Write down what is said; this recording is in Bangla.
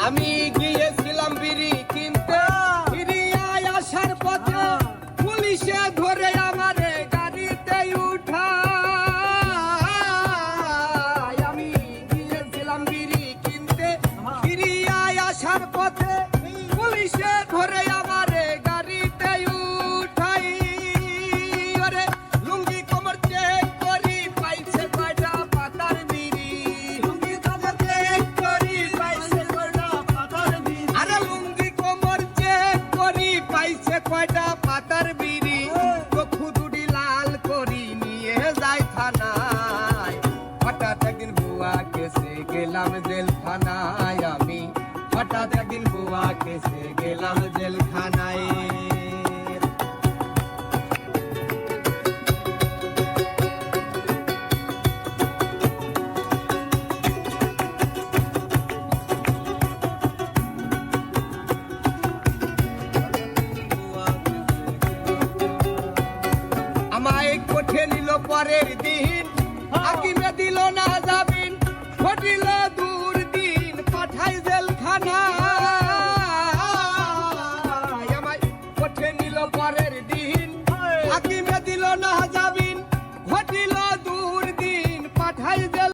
আমি গিয়েছিলাম বিড়ি কিনতে, ফিরিয়ে আসার পথে পুলিশে ধরে আমারে গাড়িতে উঠায়। আমি গিয়েছিলাম বিড়ি কিনতে, ফিরিয়ে আসার পথে পুলিশে ধরে আমারে গাড়িতে উঠাই। ওরে লুঙ্গি কোমর চেক করি, পাইছে কয়টা পাতার বিড়ি। লুঙ্গি কোমর চেক করি, পাইছে কয়টা পাতার বিড়ি। আরে লুঙ্গি কোমর চেক করি, পাইছে কয়টা পাতার বিড়ি। চক্ষু দুটি লাল করি নিয়ে যায় থানায়। হঠাৎ একদিন বুয়া কেসে গেলাম জেলখানায়। আমি হঠাৎ একদিন বুয়া কেসে গেলাম জেলখানায়। আমায় কোঠে নিল পরের দিন, হাকিমে দিল না জামিন। ঘটিল দুর্দিন, পাঠাই জেলখানায়। আমায় কোঠে নিল পরের